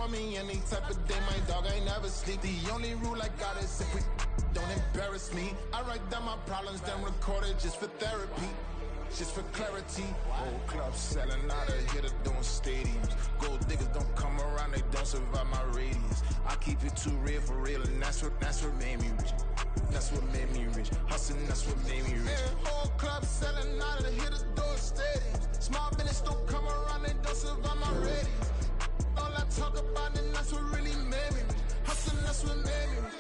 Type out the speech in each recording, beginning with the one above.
call me any type of day, my dog, I never sleep. The only rule I got is if we don't embarrass me. I write down my problems, then record it just for therapy, just for clarity. Whole club selling out of here to doing stadiums. Gold diggers don't come around, they don't survive my radius. I keep it too real for real, and that's what made me rich. That's what made me rich. Hustling, that's what made me rich. Yeah, whole club selling out of here to doing stadiums. Small business don't come around, they don't survive my radius. All I talk about, and that's what really made me rich. Hustling, that's what made me rich.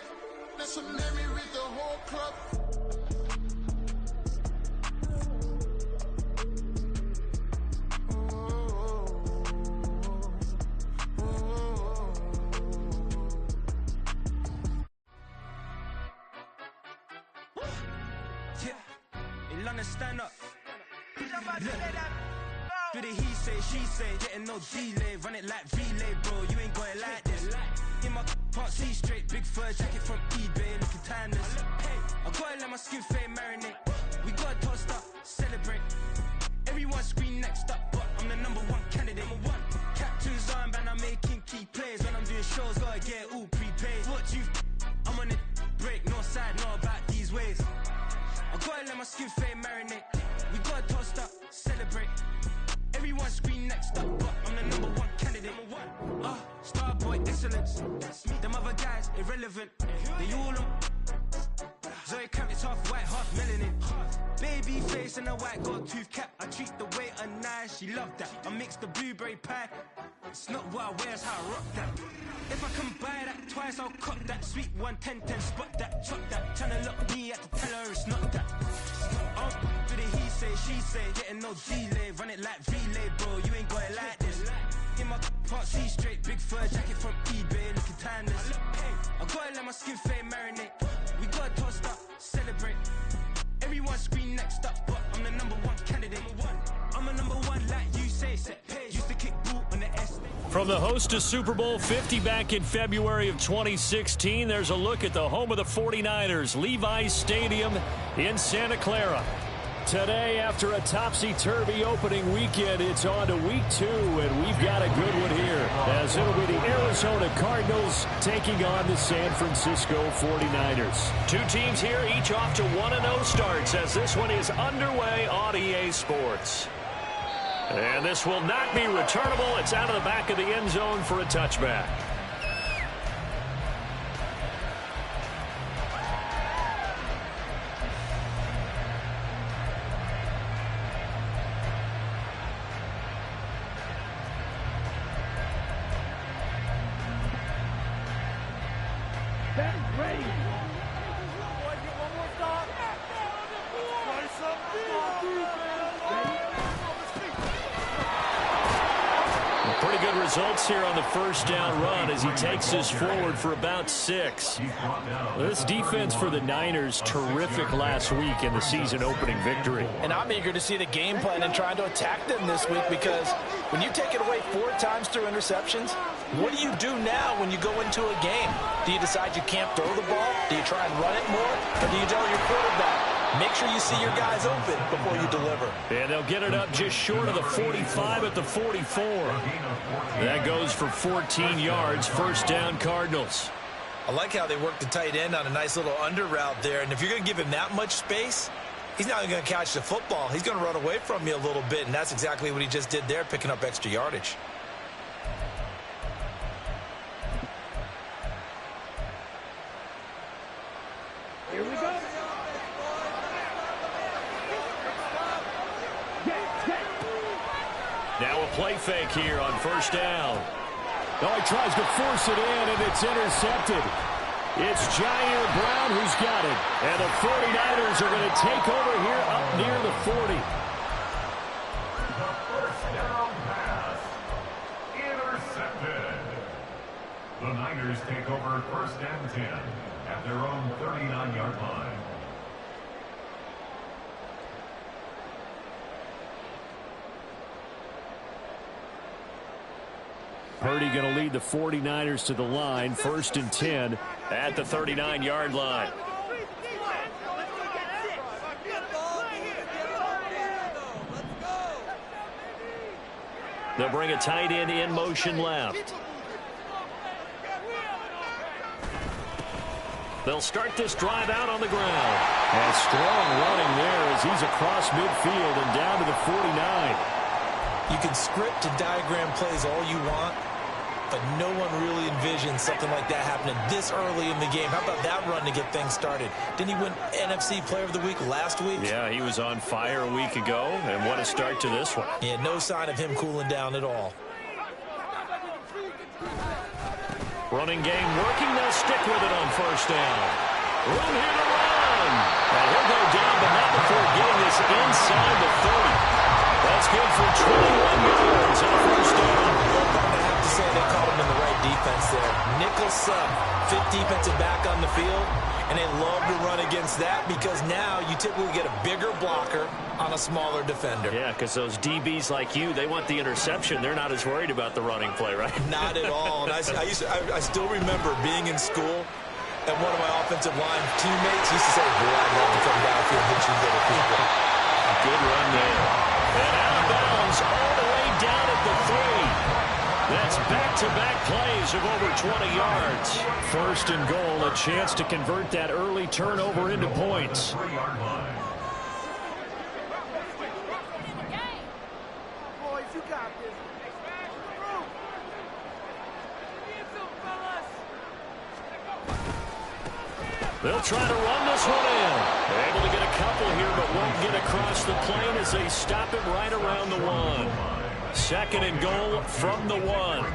That's what made me rich, the whole club. Stand up. Do the he say, she say, getting no delay, run it like relay, bro. You ain't got it like this. In my can't see straight, big fur jacket from eBay, looking timeless. I gotta let my skin fade marinate. We gotta toast up, celebrate. Everyone scream next up, but I'm the #1 candidate. Captain's armband, I'm making key plays. When I'm doing shows, gotta get all prepaid. What you? I'm on it, break, no side, no about these ways. I gotta let my skin fade marinate. We gotta toast up, celebrate. Everyone scream next up, but I'm the #1 candidate. Starboy excellence. Them other guys irrelevant. They all on. Zoe Camp, it's half white, half melanin. Baby face and a white gold tooth cap. I treat the waiter nice, she love that. I mix the blueberry pie. It's not what I wear, it's how I rock that. If I can buy that twice, I'll cut that. Sweet 110, spot that, chop that. Tryna lock me, I have to tell her it's not that. Do the he say, she say, getting no delay, run it like relay, bro. You ain't got it like this. In my can't see straight, big fur jacket from eBay, looking timeless. I gotta let my skin fade marinate. We gotta toast up, celebrate. Everyone scream next up, but I'm the #1 candidate. I'm a #1 like you say, set pace. Used to kick boot on the S. From the host to Super Bowl 50 back in February of 2016, there's a look at the home of the 49ers, Levi's Stadium in Santa Clara. Today, after a topsy-turvy opening weekend, it's on to week 2, and we've got a good one here, as it'll be the Arizona Cardinals taking on the San Francisco 49ers. Two teams here, each off to 1-0 starts, as this one is underway on EA Sports. And this will not be returnable. It's out of the back of the end zone for a touchback. Pretty good results here on the first down run as he takes us forward for about 6. This defense for the Niners, terrific last week in the season opening victory. And I'm eager to see the game plan and trying to attack them this week, because when you take it away 4 times through interceptions, what do you do now when you go into a game? Do you decide you can't throw the ball? Do you try and run it more? Or do you tell your quarterback, make sure you see your guys open before you deliver? And they'll get it up just short of the 45 at the 44. That goes for 14 yards. First down, Cardinals. I like how they work the tight end on a nice little under route there. And if you're going to give him that much space, he's not going to catch the football. He's going to run away from you a little bit, and that's exactly what he just did there, picking up extra yardage. Here we go. Now a play fake here on first down. Oh, he tries to force it in, and it's intercepted. It's Jair Brown who's got it. And the 49ers are going to take over here up near the 40. The first down pass. Intercepted. The Niners take over first and 10 at their own 39-yard line. Purdy going to lead the 49ers to the line. First and 10 at the 39-yard line. They'll bring a tight end in motion left. They'll start this drive out on the ground. And strong running there as he's across midfield and down to the 49. You can script and diagram plays all you want, but no one really envisions something like that happening this early in the game. How about that run to get things started? Didn't he win NFC Player of the Week last week? Yeah, he was on fire a week ago, and what a start to this one. Yeah, no sign of him cooling down at all. Running game working. They'll stick with it on first down. Room here to run. And he'll go down, but not before getting this inside the 30. That's good for 21 yards on first down. I have to say they called him in the right defense there. Nickel sub, fifth defensive back on the field, and they love to run against that because now you typically get a bigger blocker on a smaller defender. Yeah, because those DBs like you, they want the interception. They're not as worried about the running play, right? Not at all. And I still remember being in school, and one of my offensive line teammates used to say, boy, I'd love to come downfield and hit you little people. Good run there. And out of bounds all the way down at the 3. That's back-to-back plays of over 20 yards. First and goal, a chance to convert that early turnover into points. They'll try to run this one in. They're able to get a couple here, but won't get across the plane as they stop it right around the 1. Second and goal from the 1.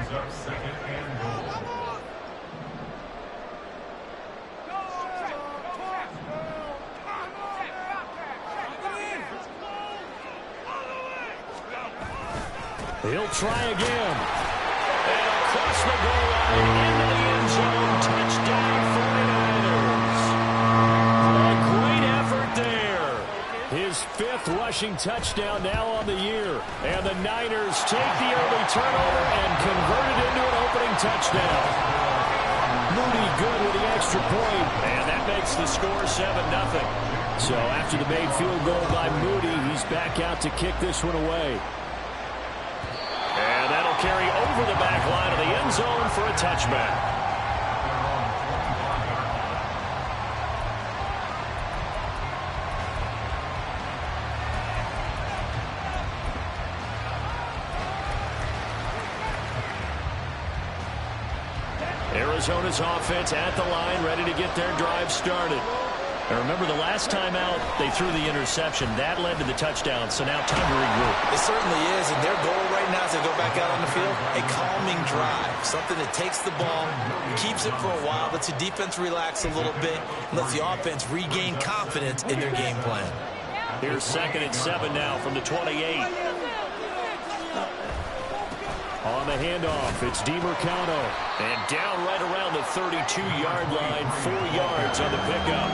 He'll try again. And across the goal line into the end zone. Touchdown 49ers. A great effort there. His 5th rushing touchdown now on the year. And the Niners take the early turnover and convert it into an opening touchdown. Moody good with the extra point. And that makes the score 7-0. So after the made field goal by Moody, he's back out to kick this one away. And that'll carry over the back line of the end zone for a touchback. Arizona's offense at the line, ready to get their drive started. And remember, the last time out, they threw the interception. That led to the touchdown, so now time to regroup. It certainly is, and their goal right now as they go back out on the field, a calming drive, something that takes the ball, keeps it for a while, lets the defense relax a little bit, and lets the offense regain confidence in their game plan. Here's 2nd and 7 now from the 28. On the handoff, it's DiMercado. And down right around the 32-yard line, 4 yards on the pickup.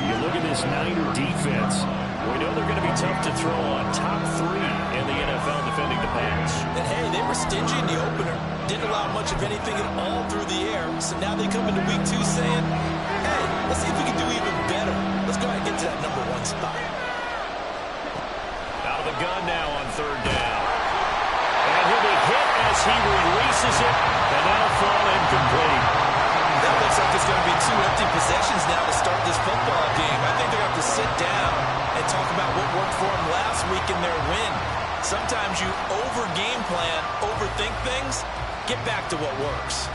You look at this Niner defense. We know they're going to be tough to throw on. Top 3 in the NFL defending the pass. And hey, they were stingy in the opener. Didn't allow much of anything at all through the air. So now they come into week 2 saying, hey, let's see if we can do even better. Let's go ahead and get to that number 1 spot. Out of the gun now on 3rd down. And he'll be hit as he releases it. And that'll fall incomplete. That looks like it's going to be 2 empty possessions now to start this football game. I think they're going to have to sit down and talk about what worked for them last week in their win. Sometimes you over-game plan, overthink things, get back to what works.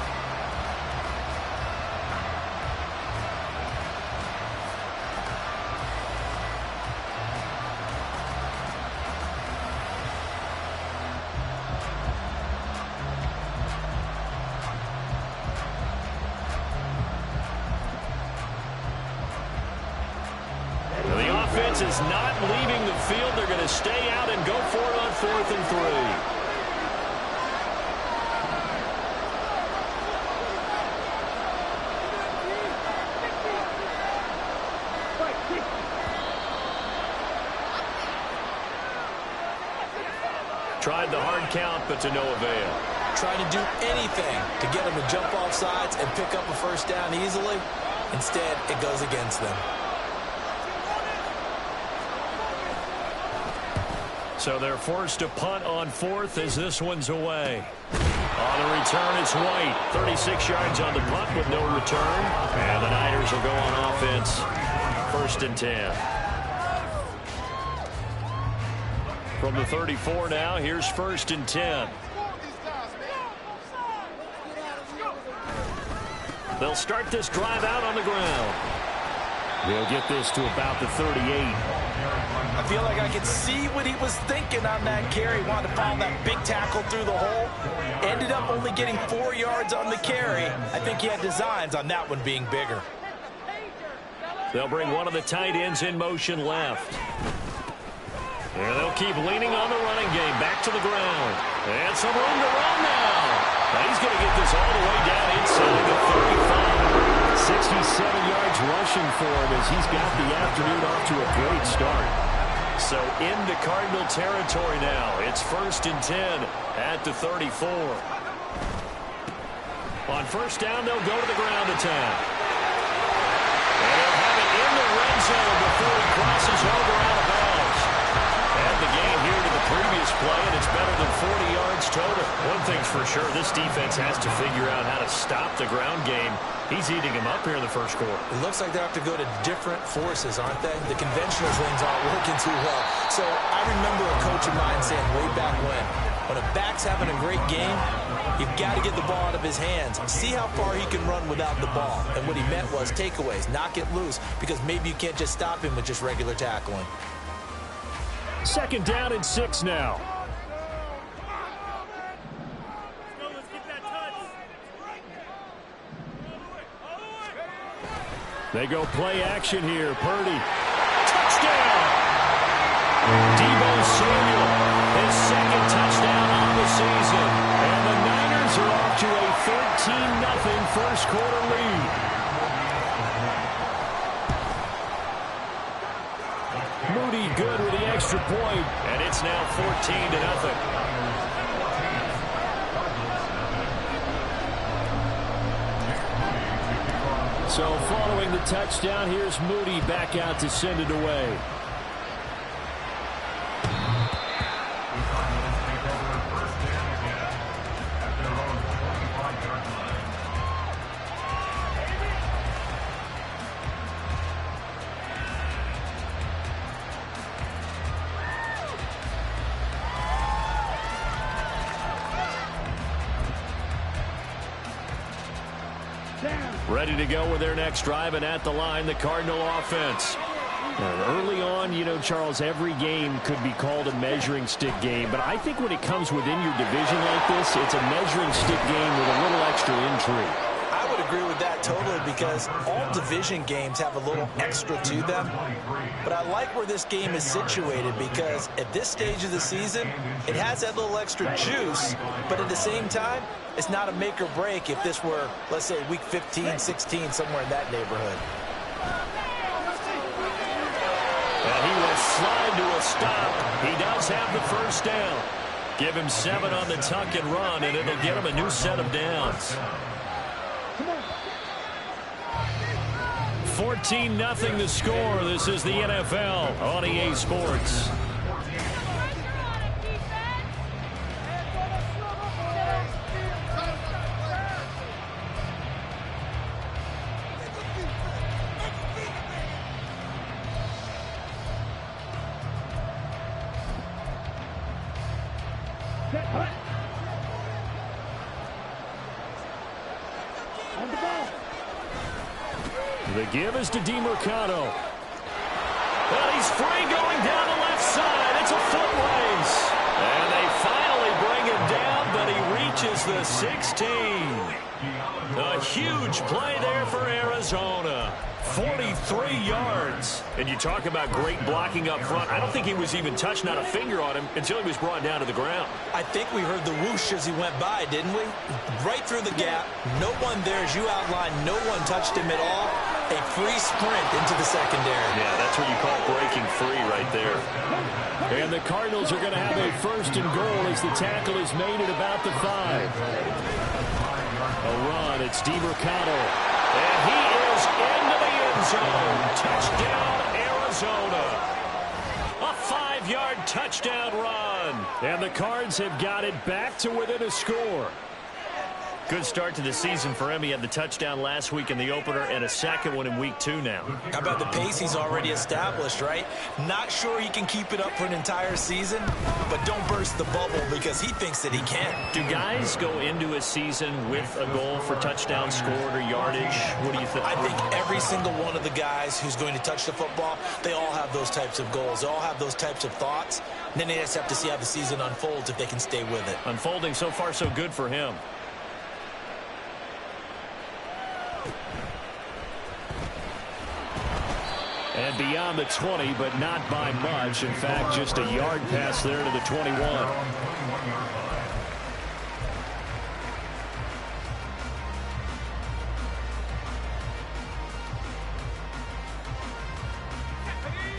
Is not leaving the field. They're going to stay out and go for it on 4th and 3. Tried the hard count, but to no avail. Trying to do anything to get them to jump off sides and pick up a first down easily. Instead, it goes against them. So they're forced to punt on 4th as this one's away. On the return, it's White. 36 yards on the punt with no return. And the Niners will go on offense. 1st and 10. From the 34 now, here's 1st and 10. They'll start this drive out on the ground. They'll get this to about the 38. I feel like I could see what he was thinking on that carry. Wanted to follow that big tackle through the hole. Ended up only getting 4 yards on the carry. I think he had designs on that one being bigger. They'll bring one of the tight ends in motion left. And they'll keep leaning on the running game. Back to the ground. And some room to run now. Now he's going to get this all the way down inside the 35. 67 yards rushing for him as he's got the afternoon off to a great start. So into Cardinal territory now. It's 1st and 10 at the 34. On 1st down, they'll go to the ground attack. And they'll have it in the red zone before he crosses over out of bounds. And the gain here to the previous play, and it's better than 40 yards total. One thing's for sure, this defense has to figure out how to stop the ground game. He's eating him up here in the 1st quarter. It looks like they have to go to different forces, aren't they? The conventional things aren't working too well. So I remember a coach of mine saying way back when a back's having a great game, you've got to get the ball out of his hands. See how far he can run without the ball. And what he meant was takeaways, knock it loose, because maybe you can't just stop him with just regular tackling. 2nd down and 6 now. They go play action here. Purdy. Touchdown! Deebo Samuel, his 2nd touchdown on the season. And the Niners are off to a 13-0 1st quarter lead. Moody good with the extra point, and it's now 14-0. So following the touchdown, here's Moody back out to send it away. Ready to go with their next drive, and at the line, the Cardinal offense. Early on, you know, Charles, every game could be called a measuring stick game, but I think when it comes within your division like this, it's a measuring stick game with a little extra intrigue. I would agree with that totally, because all division games have a little extra to them. But I like where this game is situated, because at this stage of the season, it has that little extra juice, but at the same time, it's not a make or break if this were, let's say, week 15, 16, somewhere in that neighborhood. And he will slide to a stop. He does have the 1st down. Give him 7 on the tuck and run, and it'll get him a new set of downs. 14-0 the score. This is the NFL on EA Sports. The give is to DeMercado. And he's free going down the left side. It's a foot race. And they finally bring him down, but he reaches the 16. A huge play there for Arizona. 43 yards. And you talk about great blocking up front. I don't think he was even touched, not a finger on him, until he was brought down to the ground. I think we heard the whoosh as he went by, didn't we? Right through the gap. No one there, as you outlined. No one touched him at all. A free sprint into the secondary. Yeah, that's what you call breaking free right there. And the Cardinals are going to have a 1st and goal as the tackle is made at about the 5. A run, it's DeMercado. And he is into the end zone. Touchdown, Arizona. A 5-yard touchdown run. And the Cards have got it back to within a score. Good start to the season for him. He had the touchdown last week in the opener and a second one in week 2 now. How about the pace he's already established, right? Not sure he can keep it up for an entire season, but don't burst the bubble because he thinks that he can. Do guys go into a season with a goal for touchdown scored or yardage? What do you think? I think every single one of the guys who's going to touch the football, they all have those types of goals. They all have those types of thoughts. And then they just have to see how the season unfolds if they can stay with it. Unfolding so far so good for him. And beyond the 20, but not by much. In fact, just a yard pass there to the 21.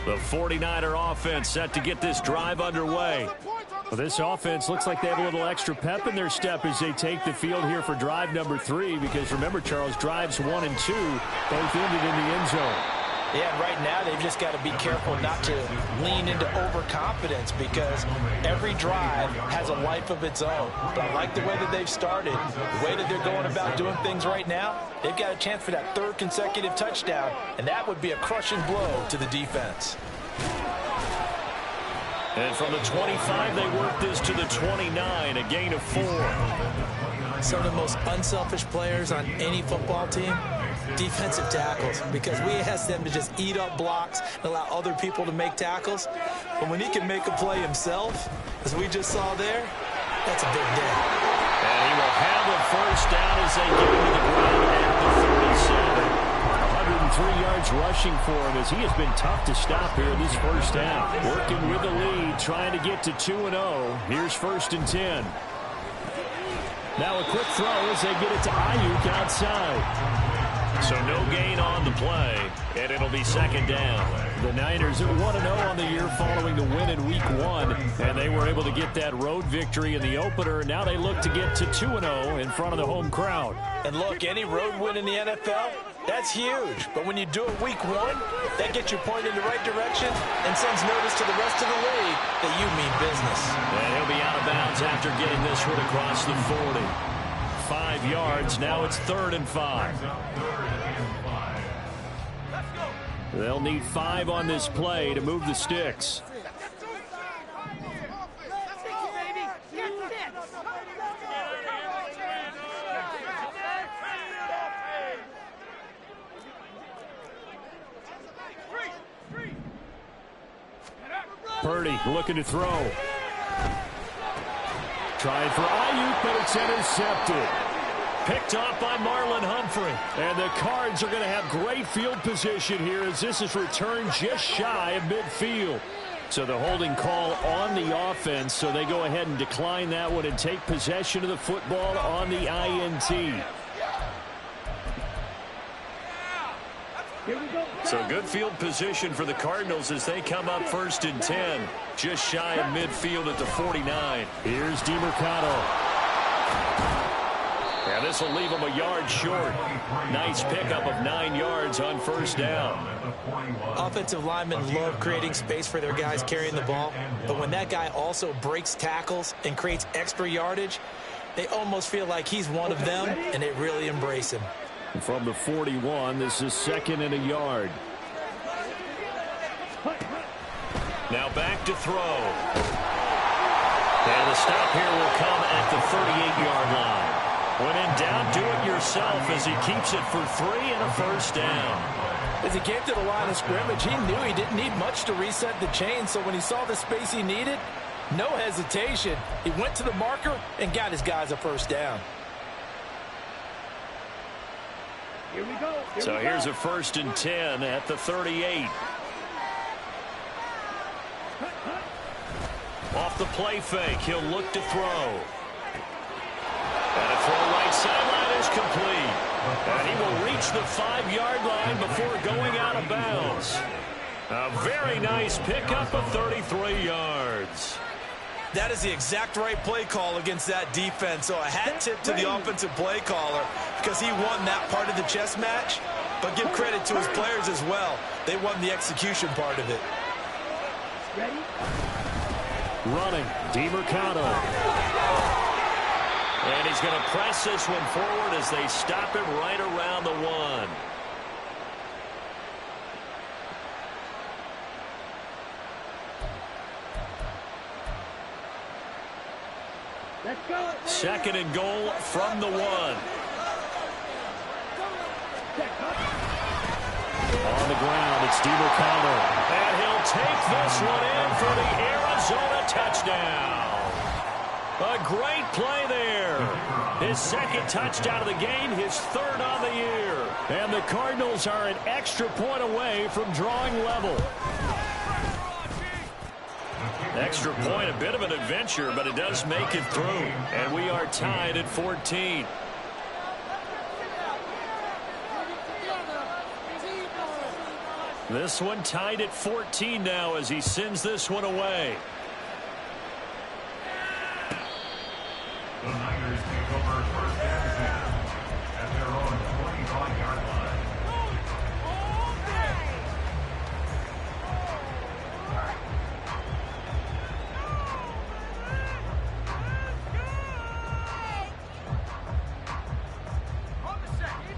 The 49er offense set to get this drive underway. Well, this offense looks like they have a little extra pep in their step as they take the field here for drive number 3. Because remember, Charles, drives 1 and 2 both ended in the end zone. Yeah, and right now they've just got to be careful not to lean into overconfidence because every drive has a life of its own. But I like the way that they've started, the way that they're going about doing things right now. They've got a chance for that 3rd consecutive touchdown, and that would be a crushing blow to the defense. And from the 25, they work this to the 29, a gain of 4. Some of the most unselfish players on any football team, defensive tackles, because we ask them to just eat up blocks and allow other people to make tackles. But when he can make a play himself, as we just saw there, that's a big day. And he will have a first down as they get him to the ground at the 37. 103 yards rushing for him as he has been tough to stop here this first down. Working with the lead, trying to get to 2-0. Here's 1st and 10. Now a quick throw as they get it to Ayuk outside. So no gain on the play, and it'll be 2nd down. The Niners are 1-0 on the year following the win in week 1, and they were able to get that road victory in the opener. Now they look to get to 2-0 in front of the home crowd. And look, any road win in the NFL, that's huge. But when you do it week 1, that gets you pointed in the right direction and sends notice to the rest of the league that you mean business. And he'll be out of bounds after getting this one across the 40. 5 yards. Now it's 3rd and 5. They'll need 5 on this play to move the sticks. Purdy looking to throw. Trying for Ayuk, but it's intercepted. Picked off by Marlon Humphrey. And the Cards are going to have great field position here as this is returned just shy of midfield. So the holding call on the offense, so they go ahead and decline that one and take possession of the football on the INT. So good field position for the Cardinals as they come up 1st and 10. Just shy of midfield at the 49. Here's DeMercado. And this will leave him a yard short. Nice pickup of 9 yards on 1st down. Offensive linemen love creating space for their guys carrying the ball. But when that guy also breaks tackles and creates extra yardage, they almost feel like he's one of them, and they really embrace him. From the 41, this is 2nd and a yard. Now back to throw. And the stop here will come at the 38-yard line. When in doubt, do it yourself as he keeps it for 3 and a 1st down. As he came to the line of scrimmage, he knew he didn't need much to reset the chain, so when he saw the space he needed, no hesitation. He went to the marker and got his guys a 1st down. Here we go. So here's a 1st and 10 at the 38. Off the play fake, he'll look to throw. And a throw right sideline is complete. And he will reach the 5-yard line before going out of bounds. A very nice pickup of 33 yards. That is the exact right play call against that defense. So a hat tip to the offensive play caller because he won that part of the chess match. But give credit to his players as well. They won the execution part of it. Ready? Running, DeMercado. And he's going to press this one forward as they stop him right around the 1. Second and goal from the 1. On the ground, it's Steve O'Connor. And he'll take this one in for the Arizona touchdown. A great play there. His second touchdown of the game, his third on the year. And the Cardinals are an extra point away from drawing level. Extra point, a bit of an adventure, but it does make it through. And we are tied at 14. This one tied at 14 now as he sends this one away. The Niners take over first and 10 at their own 45-yard line.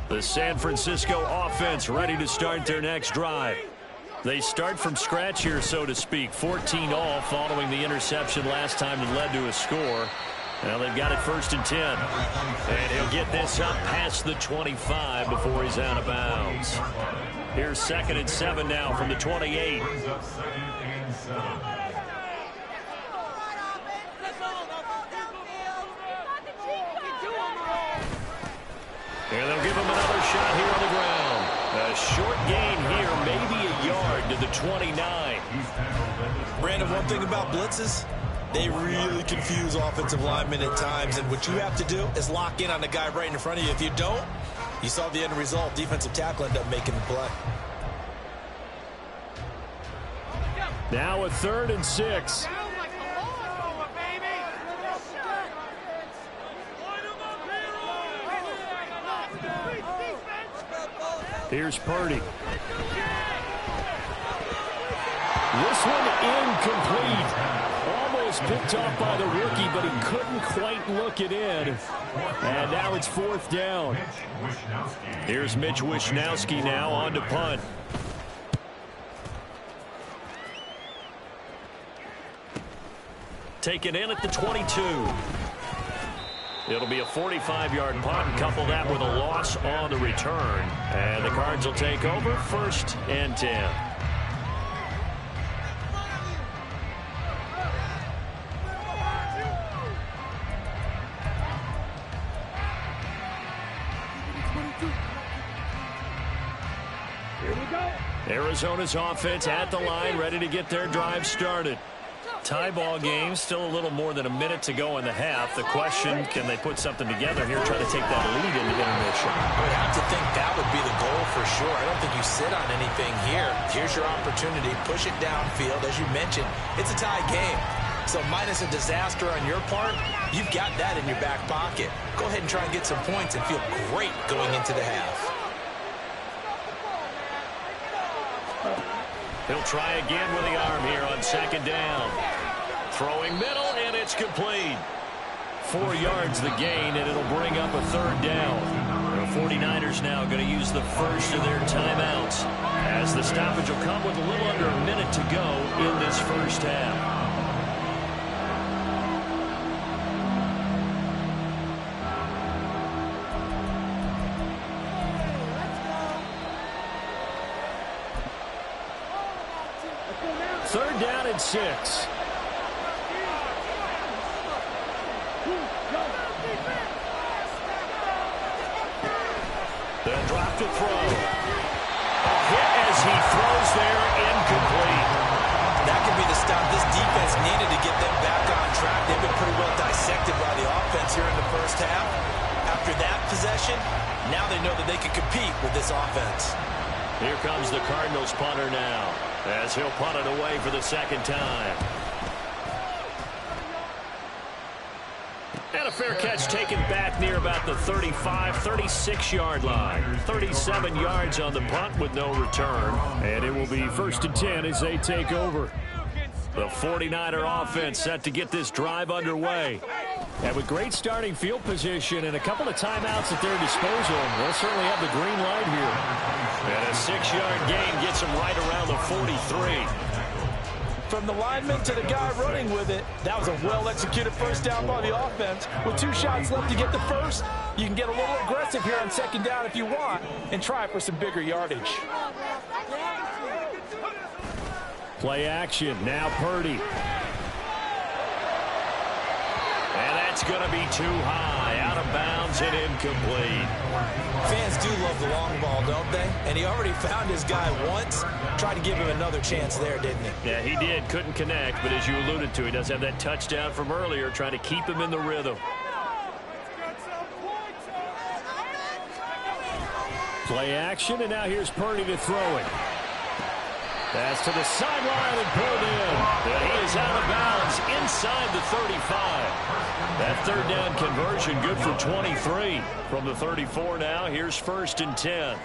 The San Francisco offense ready to start their next drive. They start from scratch here, so to speak. 14 all following the interception last time that led to a score. Now they've got it first and 10. And he'll get this up past the 25 before he's out of bounds. Here's second and 7 now from the 28. And they'll give him another shot here on the ground. A short gain here, maybe a yard to the 29. Brandon, one thing about blitzes, they really confuse offensive linemen at times, and what you have to do is lock in on the guy right in front of you. If you don't, you saw the end result. Defensive tackle ended up making the play. Now a 3rd and 6. Here's Purdy. This one incomplete. Almost picked off by the rookie, but he couldn't quite look it in. And now it's 4th down. Here's Mitch Wishnowski now on to punt. Taken in at the 22. It'll be a 45-yard punt and couple that with a loss on the return. And the Cards will take over 1st and 10. Here we go. Arizona's offense at the line, ready to get their drive started. Tie ball game, still a little more than a minute to go in the half. The question, can they put something together here, try to take that lead into intermission? I would have to think that would be the goal for sure. I don't think you sit on anything here. Here's your opportunity. Push it downfield. As you mentioned, it's a tie game. So minus a disaster on your part, you've got that in your back pocket. Go ahead and try and get some points and feel great going into the half. He'll try again with the arm here on 2nd down. Throwing middle, and it's complete. 4 yards the gain, and it'll bring up a 3rd down. The 49ers now going to use the first of their timeouts, as the stoppage will come with a little under a minute to go in this first half. Third down and 6. Then drop to throw. A hit as he throws there, incomplete. That could be the stop this defense needed to get them back on track. They've been pretty well dissected by the offense here in the first half. After that possession, now they know that they can compete with this offense. Here comes the Cardinals punter now, as he'll punt it away for the 2nd time. And a fair catch taken back near about the 35, 36-yard line. 37 yards on the punt with no return. And it will be 1st and 10 as they take over. The 49er offense set to get this drive underway. And with great starting field position and a couple of timeouts at their disposal, they'll certainly have the green light here. And a 6-yard gain gets them right around the 43. From the lineman to the guy running with it, that was a well-executed first down by the offense. With 2 shots left to get the first, you can get a little aggressive here on second down if you want and try for some bigger yardage. Play action. Now Purdy. And that's going to be too high. Out of bounds and incomplete. Fans do love the long ball, don't they? And he already found his guy once. Tried to give him another chance there, didn't he? Yeah, he did. Couldn't connect, but as you alluded to, he does have that touchdown from earlier, trying to keep him in the rhythm. Play action, and now here's Purdy to throw it. Pass to the sideline and pulled in. And he is out of bounds inside the 35. That third down conversion good for 23. From the 34 now, here's 1st and 10.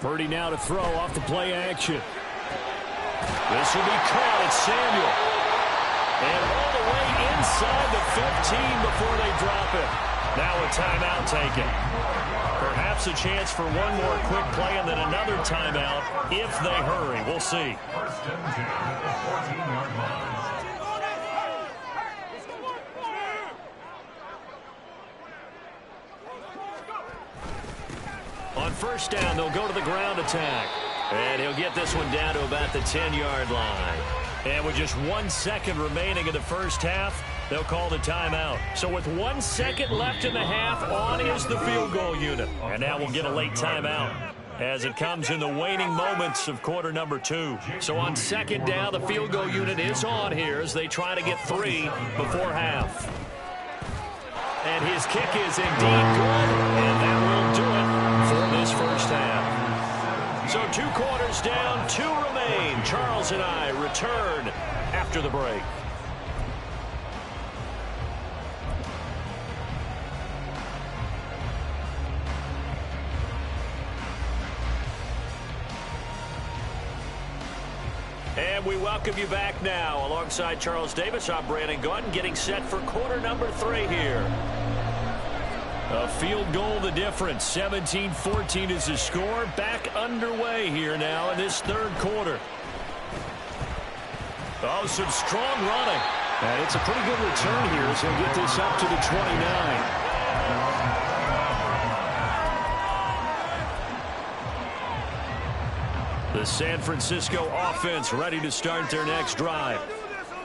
Purdy now to throw off the play action. This will be caught. It's Samuel. And all the way inside the 15 before they drop it. Now a timeout taken. Perhaps a chance for one more quick play and then another timeout if they hurry. We'll see. 1st and 10 at the 14-yard line. On 1st down, they'll go to the ground attack. And he'll get this one down to about the 10-yard line. And with just 1 second remaining in the first half, they'll call the timeout. So with 1 second left in the half, on is the field goal unit. And now we'll get a late timeout as it comes in the waning moments of quarter number 2. So on 2nd down, the field goal unit is on here as they try to get 3 before half. And his kick is indeed good, and that will do it for this first half. So 2 quarters down, 2 remain. Charles and I return after the break. And we welcome you back now. Alongside Charles Davis, I'm Brandon Gunn, getting set for quarter number 3 here. A field goal the difference. 17-14 is the score. Back underway here now in this 3rd quarter. Oh, some strong running. And it's a pretty good return here as he'll get this up to the 29. The San Francisco offense ready to start their next drive.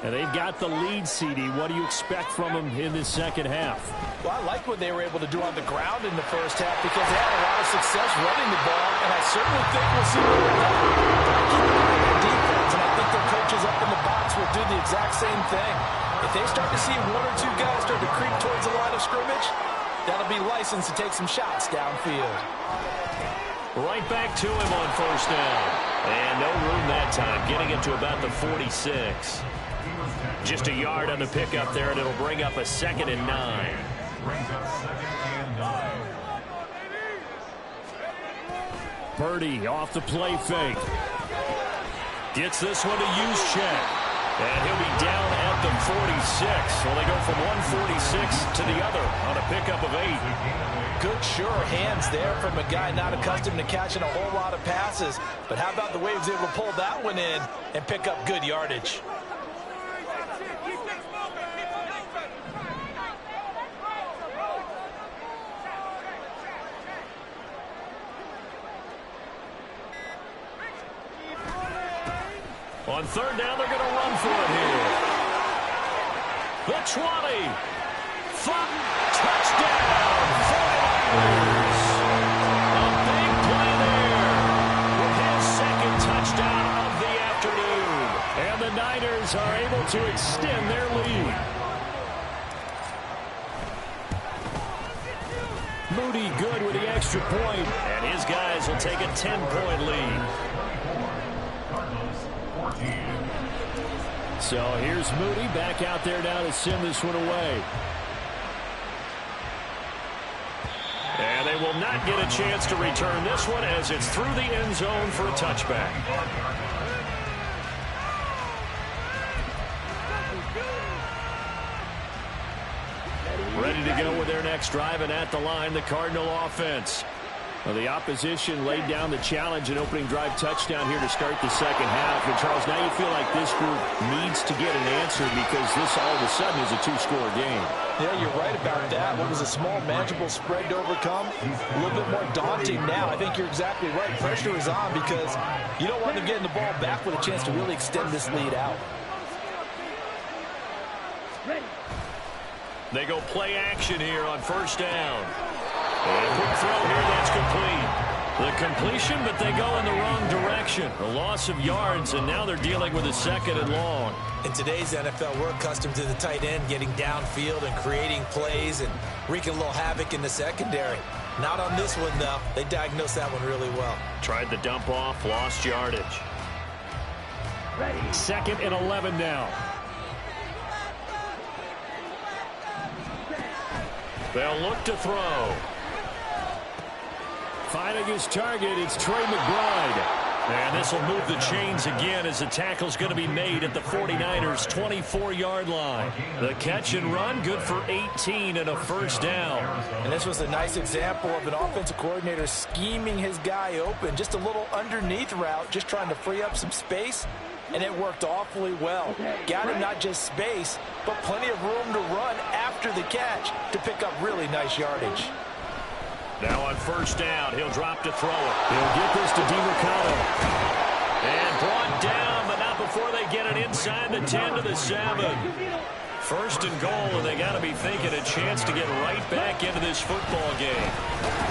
And they've got the lead, CD. What do you expect from them in this second half? Well, I like what they were able to do on the ground in the first half because they had a lot of success running the ball, and I certainly think we'll see more of that. But I keep an eye on their defense, and I think their coaches up in the box will do the exact same thing. If they start to see 1 or 2 guys start to creep towards the line of scrimmage, that'll be licensed to take some shots downfield. Right back to him on 1st down. And no room that time, getting it to about the 46. Just a yard on the pickup there, and it'll bring up a 2nd and 9. Brings up 2nd and 9. Purdy off the play fake. Gets this one to use check. And he'll be down at the 46. Well, they go from 146 to the other on a pickup of 8. Good, sure hands there from a guy not accustomed to catching a whole lot of passes. But how about the way he was able to pull that one in and pick up good yardage? On 3rd down, they're going to run for it here. The 20. Touchdown. 49ers. A big play there with his 2nd touchdown of the afternoon. And the Niners are able to extend their lead. Moody good with the extra point. And his guys will take a 10-point lead. So here's Moody back out there now to send this one away. And they will not get a chance to return this one as it's through the end zone for a touchback. Ready to go with their next drive, and at the line, the Cardinal offense. Well, the opposition laid down the challenge, an opening drive touchdown here to start the second half. And, Charles, now you feel like this group needs to get an answer because this all of a sudden is a two-score game. Yeah, you're right about that. What was a small, manageable spread to overcome, a little bit more daunting now. I think you're exactly right. Pressure is on because you don't want them getting the ball back with a chance to really extend this lead out. They go play action here on first down. And quick throw here, that's complete. The completion, but they go in the wrong direction. A loss of yards, and now they're dealing with a second and long. In today's NFL, we're accustomed to the tight end getting downfield and creating plays and wreaking a little havoc in the secondary. Not on this one, though. They diagnosed that one really well. Tried the dump off, lost yardage. 2nd and 11 now. They'll look to throw. Finding his target, it's Trey McBride. And this will move the chains again as the tackle's going to be made at the 49ers' 24-yard line. The catch and run, good for 18 and a first down. And this was a nice example of an offensive coordinator scheming his guy open. Just a little underneath route, just trying to free up some space. And it worked awfully well. Got him not just space, but plenty of room to run after the catch to pick up really nice yardage. Now on first down, he'll drop to throw it. He'll get this to DiMercato. And brought down, but not before they get it inside the 10 to the 7. First and goal, and they got to be thinking a chance to get right back into this football game.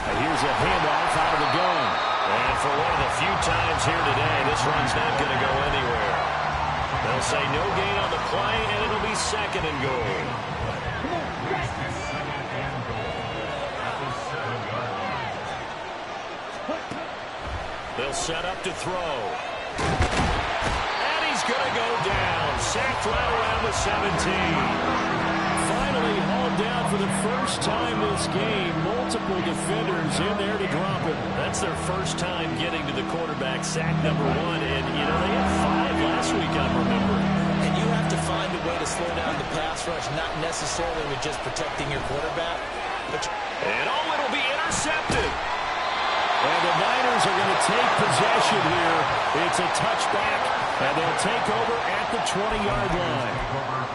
And here's a handoff out of the gun. And for one of the few times here today, this run's not going to go anywhere. They'll say no gain on the play, and it'll be second and goal. They'll set up to throw. And he's going to go down. Sacked right around the 17. Finally hauled down for the first time this game. Multiple defenders in there to drop him. That's their first time getting to the quarterback, sack number 1. And, you know, they had 5 last week, I'm remembering. And you have to find a way to slow down the pass rush, not necessarily with just protecting your quarterback. And it'll be intercepted. And the Niners are going to take possession here. It's a touchback, and they'll take over at the 20-yard line.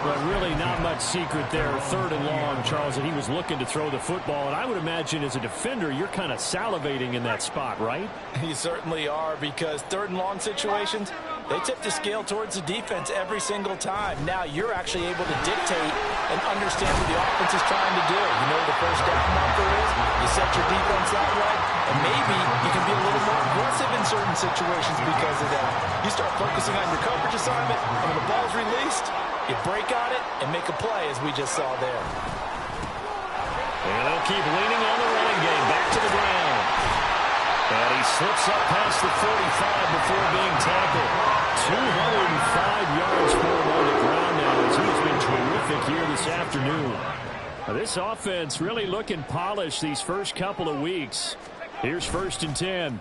But really not much secret there. 3rd and long, Charles, and he was looking to throw the football. And I would imagine as a defender, you're kind of salivating in that spot, right? You certainly are, because 3rd and long situations, they tip the scale towards the defense every single time. Now you're actually able to dictate and understand what the offense is trying to do. You know what the first down marker is. You set your defense that way, and maybe you can be a little more aggressive in certain situations because of that. You start focusing on your coverage assignment, and when the ball's released, you break on it and make a play, as we just saw there. And they'll keep leaning on the running game. Back to the ground. And he slips up past the 45 before being tackled. 205 yards for him on the ground now, as he's been terrific here this afternoon. Now, this offense really looking polished these first couple of weeks. Here's 1st and 10.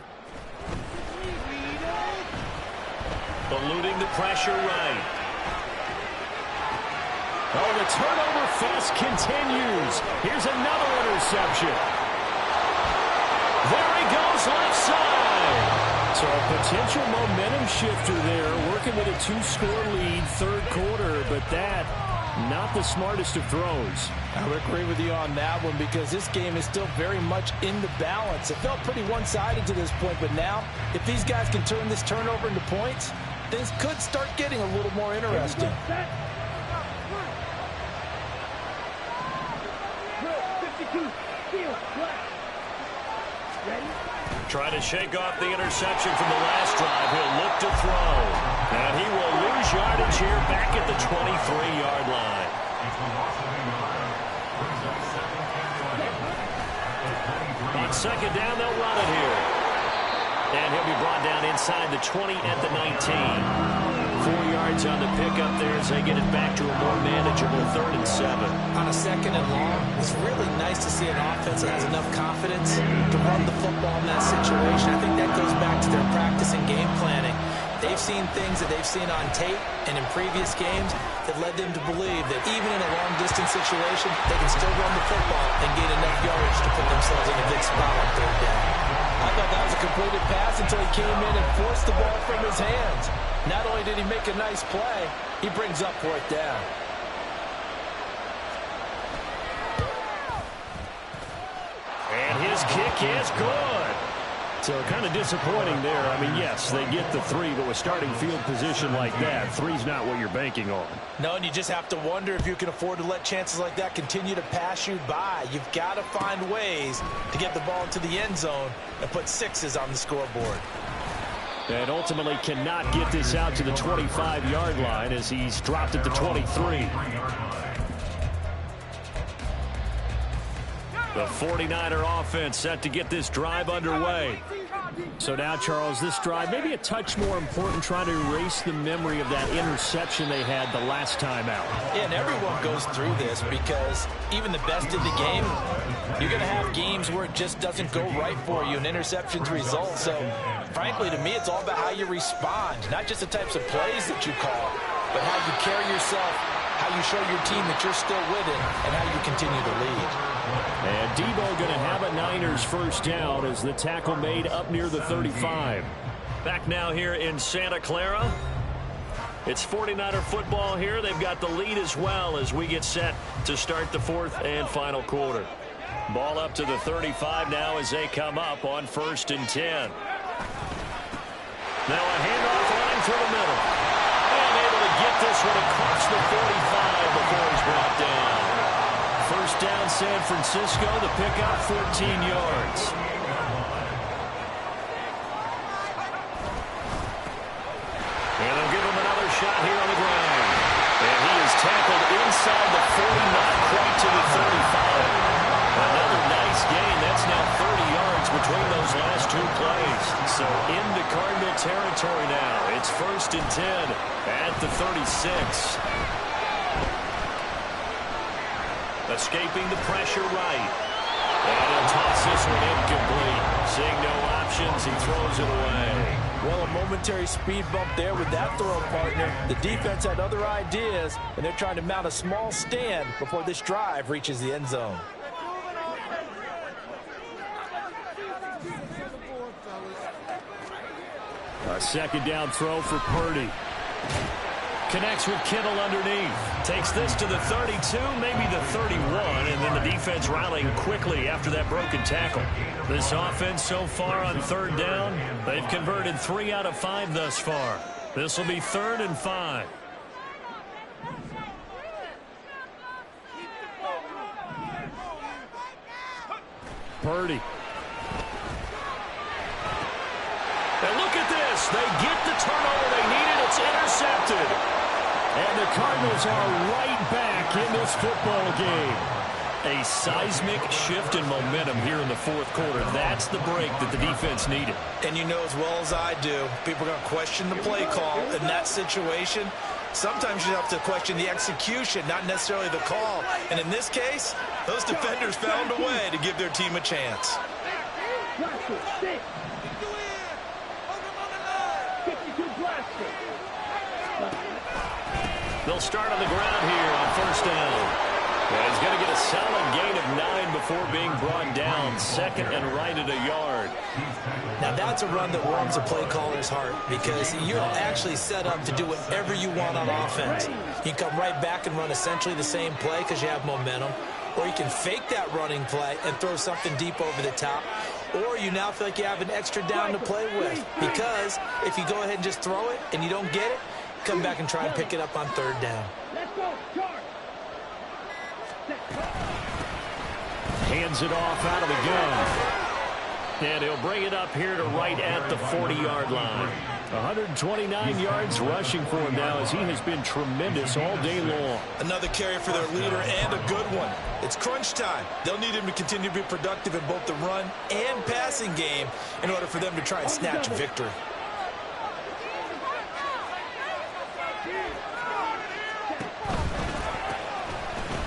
Eluding the pressure right. Oh, the turnover fest continues. Here's another interception. There he goes left side. So a potential momentum shifter there, working with a 2-score lead, 3rd quarter, but that, not the smartest of throws. I would agree with you on that one, because this game is still very much in the balance. It felt pretty one-sided to this point, but now, if these guys can turn this turnover into points, things could start getting a little more interesting. Trying to shake off the interception from the last drive. He'll look to throw. And he will lose yardage here back at the 23-yard line. On 2nd down, they'll run it here. And he'll be brought down inside the 20 at the 19. 4 yards on the pickup there as they get it back to a more manageable 3rd and 7. On a 2nd and long, it's really nice to see an offense that has enough confidence to run the football in that situation. I think that goes back to their practice and game planning. They've seen things that they've seen on tape and in previous games that led them to believe that even in a long-distance situation, they can still run the leverage to put themselves in a good spot on third down. I thought that was a completed pass until he came in and forced the ball from his hands. Not only did he make a nice play, he brings up fourth down. And his kick is good. So kind of disappointing there. I mean, yes, they get the 3, but with starting field position like that, 3's not what you're banking on. No, and you just have to wonder if you can afford to let chances like that continue to pass you by. You've got to find ways to get the ball into the end zone and put 6s on the scoreboard. And ultimately cannot get this out to the 25-yard line as he's dropped at the 23. The 49er offense set to get this drive underway. So now, Charles, this drive maybe a touch more important, trying to erase the memory of that interception they had the last time out. Yeah, and everyone goes through this because even the best in the game, you're going to have games where it just doesn't go right for you and interceptions result. So, frankly, to me, it's all about how you respond, not just the types of plays that you call, but how you carry yourself, how you show your team that you're still with it, and how you continue to lead. And Debo going to have a Niners first down as the tackle made up near the 35. Back now here in Santa Clara. It's 49er football here. They've got the lead as well as we get set to start the fourth and final quarter. Ball up to the 35 now as they come up on 1st and 10. Now a handoff line through the middle. And able to get this one across the 45 before he's brought down. First down, San Francisco. The pickup, 14 yards. And they'll give him another shot here on the ground. And he is tackled inside the 40, not quite to the 35. Another nice gain. That's now 30 yards between those last 2 plays. So into Cardinal territory now. It's 1st and 10 at the 36. Escaping the pressure right. And he'll toss this one incomplete. Seeing no options, he throws it away. Well, a momentary speed bump there with that throw, partner. The defense had other ideas, and they're trying to mount a small stand before this drive reaches the end zone. A second down throw for Purdy. Connects with Kittle underneath. Takes this to the 32, maybe the 31, and then the defense rallying quickly after that broken tackle. This offense so far on 3rd down, they've converted 3 out of 5 thus far. This will be 3rd and 5. Purdy. And look at this. They get the turnover they needed. It's intercepted. And the Cardinals are right back in this football game. A seismic shift in momentum here in the 4th quarter. That's the break that the defense needed. And you know as well as I do, people are going to question the play call in that situation. Sometimes you have to question the execution, not necessarily the call. And in this case, those defenders found a way to give their team a chance. They'll start on the ground here on 1st down. And he's going to get a solid gain of 9 before being brought down. 2nd and right at a yard. Now that's a run that warms a play caller's heart because you're actually set up to do whatever you want on offense. You can come right back and run essentially the same play because you have momentum. Or you can fake that running play and throw something deep over the top. Or you now feel like you have an extra down to play with. Because if you go ahead and just throw it and you don't get it, come back and try and pick it up on 3rd down. Hands it off out of the gun. And he'll bring it up here to right at the 40-yard line. 129 yards rushing for him now as he has been tremendous all day long. Another carry for their leader and a good one. It's crunch time. They'll need him to continue to be productive in both the run and passing game in order for them to try and snatch a victory.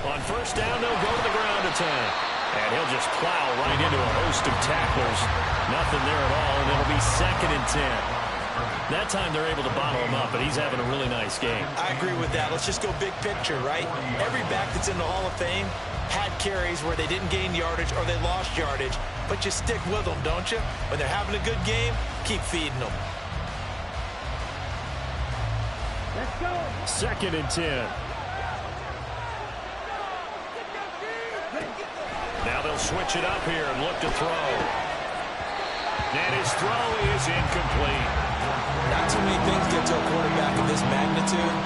On 1st down, they'll go to the ground attack. And he'll just plow right into a host of tacklers. Nothing there at all, and it'll be 2nd and 10. That time they're able to bottle him up, and he's having a really nice game. I agree with that. Let's just go big picture, right? Every back that's in the Hall of Fame had carries where they didn't gain yardage or they lost yardage, but you stick with them, don't you? When they're having a good game, keep feeding them. Let's go. 2nd and 10. Now they'll switch it up here and look to throw. And his throw is incomplete. Not too many things get to a quarterback of this magnitude,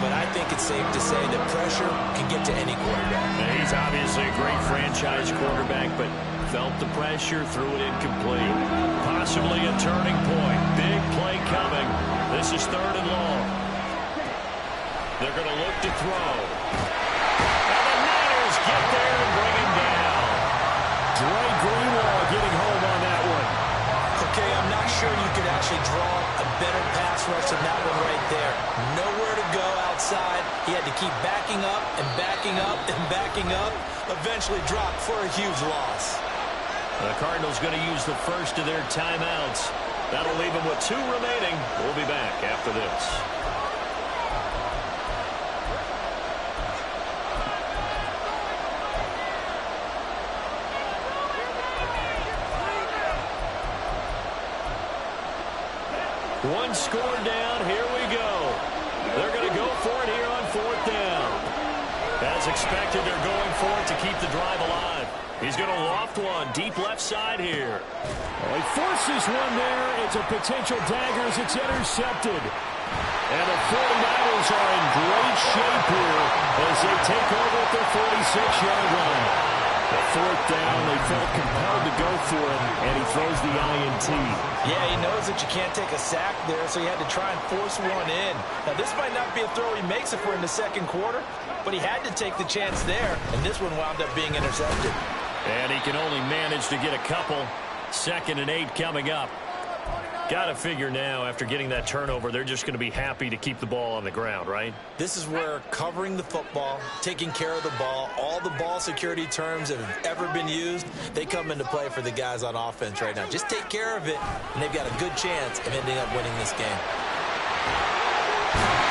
but I think it's safe to say that pressure can get to any quarterback. Now, he's obviously a great franchise quarterback, but felt the pressure, threw it incomplete. Possibly a turning point. Big play coming. This is 3rd and long. They're going to look to throw. And the Niners get there and bring him down. Dre Greenlaw getting home on that one. Okay, I'm not sure you could actually draw a better pass rush than that one right there. Nowhere to go outside. He had to keep backing up and backing up and backing up. Eventually dropped for a huge loss. The Cardinals going to use the first of their timeouts. That'll leave them with 2 remaining. We'll be back after this. One score down, here we go. They're going to go for it here on 4th down. As expected, they're going for it to keep the drive alive. He's going to loft one, deep left side here. Well, he forces one there. It's a potential dagger as it's intercepted. And the 49ers are in great shape here as they take over at their 46-yard line. The 4th down, they felt compelled to go for it, and he throws the INT. Yeah, he knows that you can't take a sack there, so he had to try and force one in. Now, this might not be a throw he makes if we're in the 2nd quarter, but he had to take the chance there, and this one wound up being intercepted. And he can only manage to get a couple. 2nd and 8 coming up. Got to figure now, after getting that turnover, they're just going to be happy to keep the ball on the ground, right? This is where covering the football, taking care of the ball, all the ball security terms that have ever been used, they come into play for the guys on offense right now. Just take care of it, and they've got a good chance of ending up winning this game.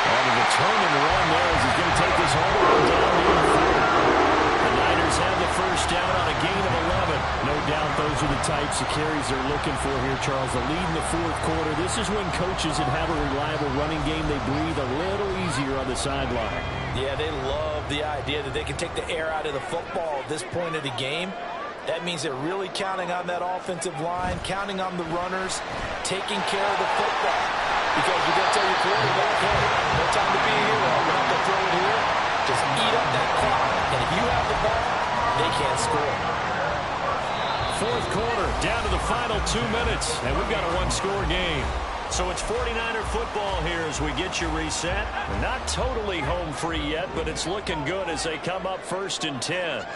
On the return and run there as he's going to take this all the way down near the 40. The Niners have the first down on a gain of 11. No doubt those are the types of carries they're looking for here, Charles. The lead in the 4th quarter. This is when coaches that have a reliable running game, they breathe a little easier on the sideline. Yeah, they love the idea that they can take the air out of the football at this point of the game. That means they're really counting on that offensive line, counting on the runners, taking care of the football. Because you're going to tell your quarterback, hey, no time to be a hero. We're not going to throw it here. Just eat up that clock. And if you have the ball, they can't score. 4th quarter, down to the final 2 minutes, and we've got a 1-score game. So it's 49er football here as we get you reset. We're not totally home free yet, but it's looking good as they come up 1st and 10.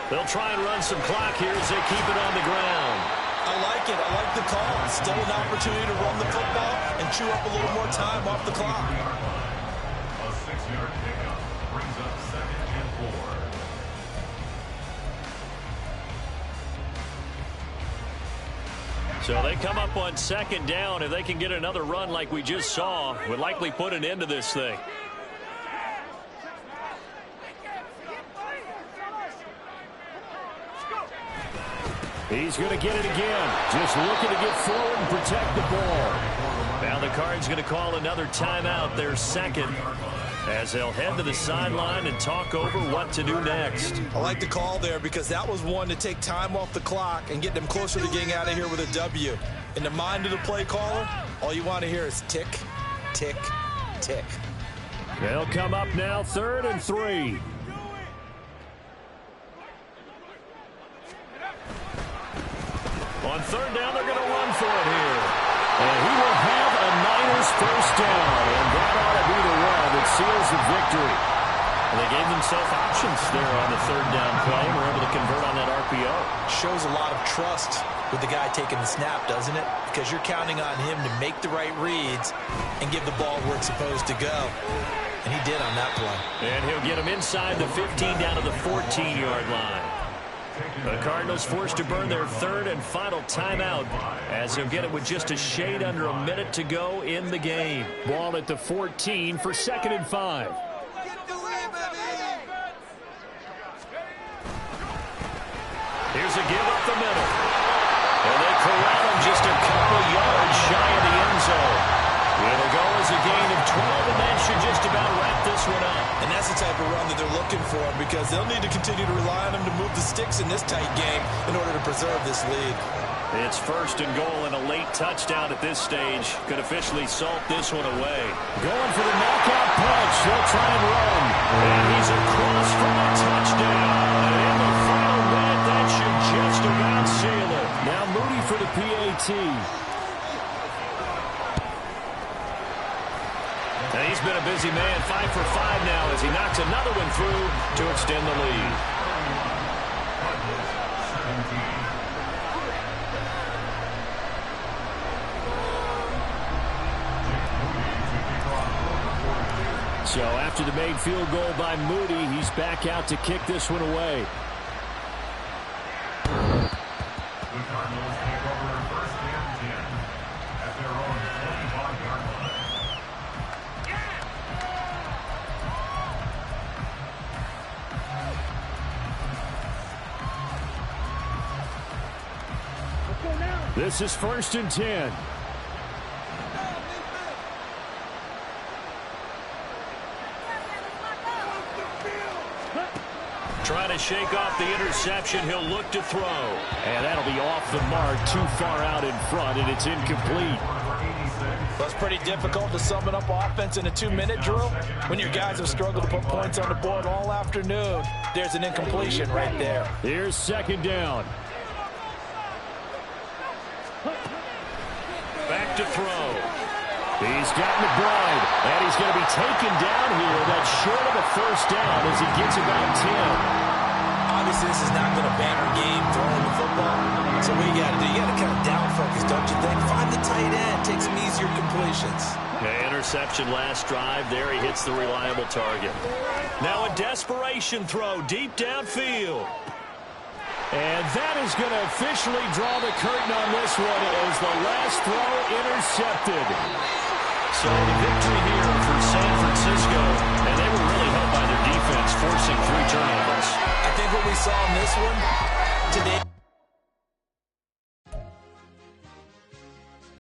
They'll try and run some clock here as they keep it on the ground. I like it. I like the call. Still an opportunity to run the football and chew up a little more time off the clock. A 6-yard pickup brings up 2nd and 4. So they come up on 2nd down. If they can get another run like we just saw, would likely put an end to this thing. He's going to get it again. Just looking to get forward and protect the ball. Now the Cards going to call another timeout, their 2nd, as they'll head to the sideline and talk over what to do next. I like the call there because that was one to take time off the clock and get them closer to getting out of here with a W. In the mind of the play caller, all you want to hear is tick, tick, tick. They'll come up now 3rd and 3. On 3rd down, they're going to run for it here. And he will have a Niners first down. And that ought to be the run that seals the victory. And they gave themselves options there on the 3rd down play. Were able to convert on that RPO. Shows a lot of trust with the guy taking the snap, doesn't it? Because you're counting on him to make the right reads and give the ball where it's supposed to go. And he did on that play. And he'll get him inside the 15 down to the 14-yard line. The Cardinals forced to burn their third and final timeout as they'll get it with just a shade under a minute to go in the game. Ball at the 14 for 2nd and 5. Here's a give up the middle. And they corral him just a couple yards shy of the end zone. It'll go as a gain of 12, and that should just about wrap this one up. And that's the type of run that they're looking for because they'll need to continue to rely on him to move the sticks in this tight game in order to preserve this lead. It's 1st and goal and a late touchdown at this stage. Could officially salt this one away. Going for the knockout punch. They'll try and run. And he's across for a touchdown. And in the final minute, that should just about seal it. Now Moody for the PAT. And he's been a busy man, 5 for 5 now as he knocks another one through to extend the lead. So after the made field goal by Moody, he's back out to kick this one away. The Cardinals take over 1st and 10 at their own 25-yard line. This is 1st and 10. Trying to shake off the interception. He'll look to throw. And that'll be off the mark, too far out in front, and it's incomplete. Well, it's pretty difficult to sum it up offense in a 2-minute drill when your guys have struggled to put points on the board all afternoon. There's an incompletion right there. Here's 2nd down. Back to throw. He's got McBride, and he's going to be taken down here. That's short of a 1st down as he gets about 10. Obviously, this is not going to banner game throwing the football. So what you got to do, you got to kind of down focus, don't you think? Find the tight end, take some easier completions. Okay, interception last drive. There he hits the reliable target. Now a desperation throw deep downfield. And that is going to officially draw the curtain on this one as the last throw intercepted. So the victory here for San Francisco, and they were really helped by their defense, forcing 3 turnovers. I think what we saw in this one today